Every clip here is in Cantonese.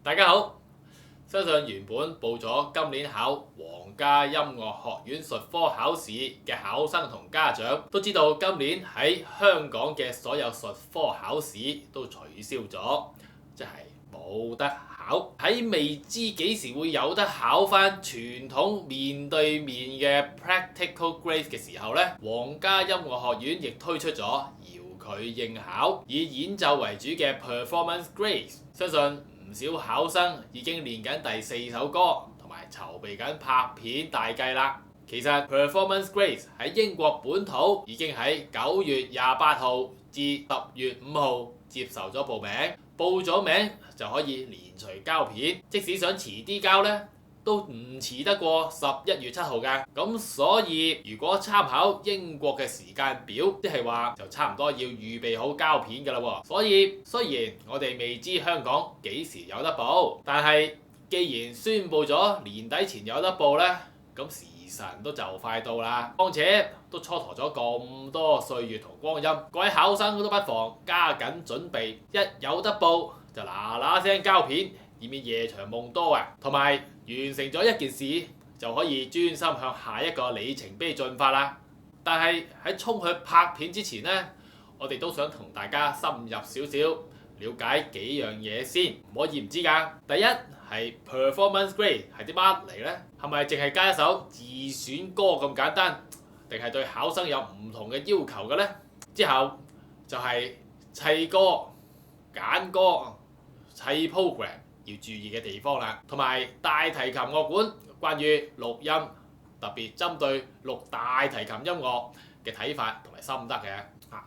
大家好，相信原本報咗今年考皇家音樂學院術科考試嘅考生同家長都知道，今年喺香港嘅所有術科考試都取消咗，即係冇得考。喺未知幾時會有得考翻傳統面對面嘅 practical grade 嘅時候呢，皇家音樂學院亦推出咗遙距應考，以演奏為主嘅 performance grade。相信唔少考生已經練緊第4首歌，同埋籌備緊拍片大計啦。其實 performance grade 喺英國本土已經喺9月28號至10月5號接受咗報名，報咗名就可以連隨交片，即使想遲啲交呢，都唔遲得過11月7號㗎。咁所以如果參考英國嘅時間表，即係話就差唔多要預備好交片㗎啦喎。所以雖然我哋未知香港幾時有得報，但係既然宣佈咗年底前有得報呢，咁時辰都就快到啦。況且都蹉跎咗咁多歲月同光陰，各位考生都不妨加緊準備，一有得報就嗱嗱聲交片，以免夜長夢多啊！同埋完成咗一件事就可以專心向下一個里程碑進發啦。但係喺衝去拍片之前呢，我哋都想同大家深入少少了解幾樣嘢先，唔可以唔知㗎。第一係 performance grade 係啲乜嚟呢？係咪淨係加一首自選歌咁簡單，定係對考生有唔同嘅要求嘅呢？之後就係砌歌、揀歌、砌 program 要注意嘅地方啦，同埋大提琴樂館關於錄音，特別針對錄大提琴音樂嘅睇法同埋心得嘅。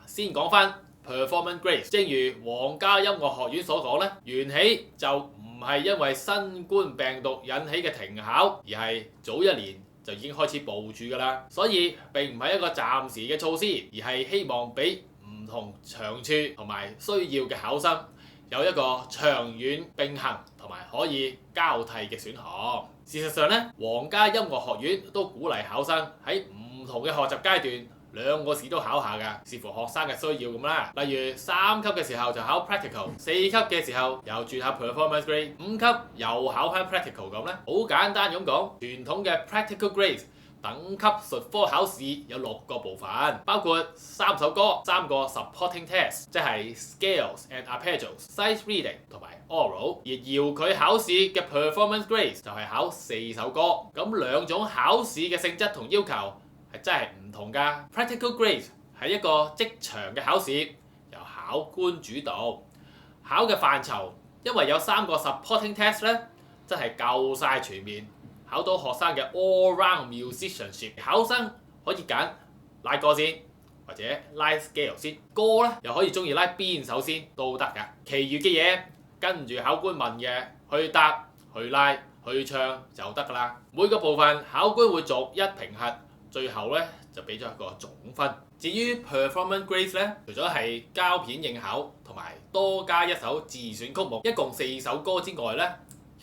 先講翻 performance grade， 正如皇家音樂學院所講呢，緣起就唔係因為新冠病毒引起嘅停考，而係早一年就已經開始部署㗎啦。所以並唔係一個暫時嘅措施，而係希望俾唔同長處同埋需要嘅考生有一個長遠並行同埋可以交替嘅選項。事實上呢，皇家音樂學院都鼓勵考生喺唔同嘅學習階段2個試都考下㗎，視乎學生嘅需要咁啦。例如3級嘅時候就考 practical，4 級嘅時候又轉下 performance grade，5 級又考翻 practical 咁咧。好簡單咁講，傳統嘅 practical grade 等級術科考試有6個部分，包括3首歌、3個 supporting test， 即係 scales and arpeggios、sight reading 同埋 oral。而遙距考試嘅 performance grade 就係考4首歌。咁兩種考試嘅性質同要求係真係唔同㗎。Practical grade 係一個即場嘅考試，由考官主導。考嘅範疇因為有3個 supporting test 咧，真係夠晒全面。考到學生嘅 all-round musicianship， 考生可以揀拉歌先，或者拉 scale 先。歌咧又可以中意拉邊首先都得㗎。其餘嘅嘢跟住考官問嘅去答、去拉、去唱就得㗎啦。每個部分考官會逐一評核，最後咧就俾咗一個總分。至於 performance grade 咧，除咗係交片應考同埋多加一首自選曲目，一共4首歌之外咧，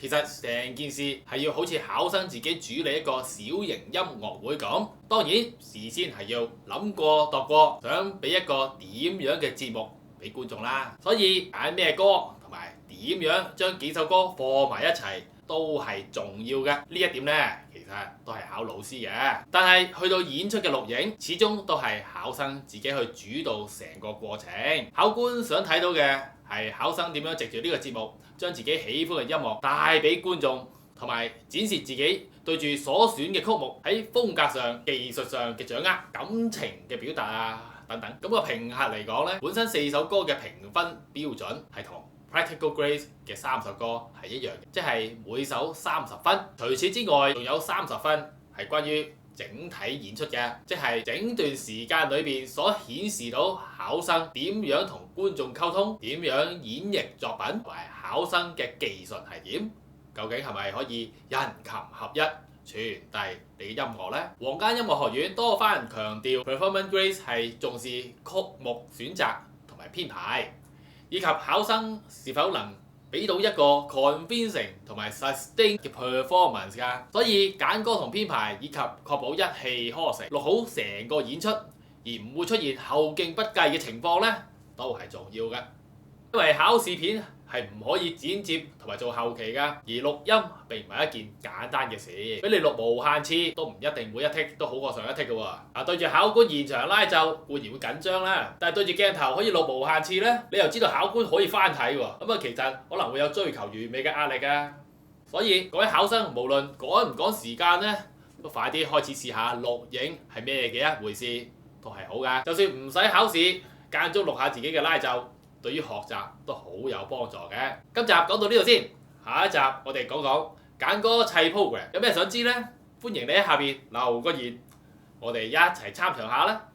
其實成件事係要好似考生自己主理一個小型音樂會咁。當然事先係要諗過度過，想俾一個點樣嘅節目俾觀眾啦。所以揀咩歌同埋點樣將幾首歌放埋一齊都係重要嘅。呢一點呢，其實都係考老師嘅。但係去到演出嘅錄影，始終都係考生自己去主導成個過程。考官想睇到嘅係考生點樣藉住呢個節目，將自己喜歡嘅音樂帶俾觀眾，同埋展示自己對住所選嘅曲目喺風格上、技術上嘅掌握、感情嘅表達啊等等。咁個評核嚟講呢，本身4首歌嘅評分標準係同 Practical grade 嘅3首歌係一樣嘅，即係每首30分。除此之外，仲有30分係關於整體演出嘅，即係整段時間裏邊所顯示到考生點樣同觀眾溝通，點樣演繹作品，同埋考生嘅技術係點，究竟係咪可以人琴合一傳遞你嘅音樂呢？皇家音樂學院多番強調 performance grade 係重視曲目選擇同埋編排，以及考生是否能俾到一個 convincing 同埋 sustain 嘅 performance 㗎。所以揀歌同編排以及確保一氣呵成，錄好成個演出，而唔會出現後勁不繼嘅情況呢，都係重要嘅。因為考試片係唔可以剪接同埋做後期㗎，而錄音並唔係一件簡單嘅事，俾你錄無限次都唔一定每一剔都好過上一剔㗎喎。對住考官現場拉奏固然會緊張啦，但係對住鏡頭可以錄無限次呢，你又知道考官可以翻睇喎，咁其實可能會有追求完美嘅壓力㗎。所以各位考生無論趕唔趕時間呢，都快啲開始試下錄影係咩嘅一回事，都係好㗎。就算唔使考試，間中錄下自己嘅拉奏，對於學習都好有幫助嘅。今集講到呢度先，下一集我哋講講揀歌砌 program，有咩想知呢？歡迎你喺下邊留個言，我哋一齊參詳下啦。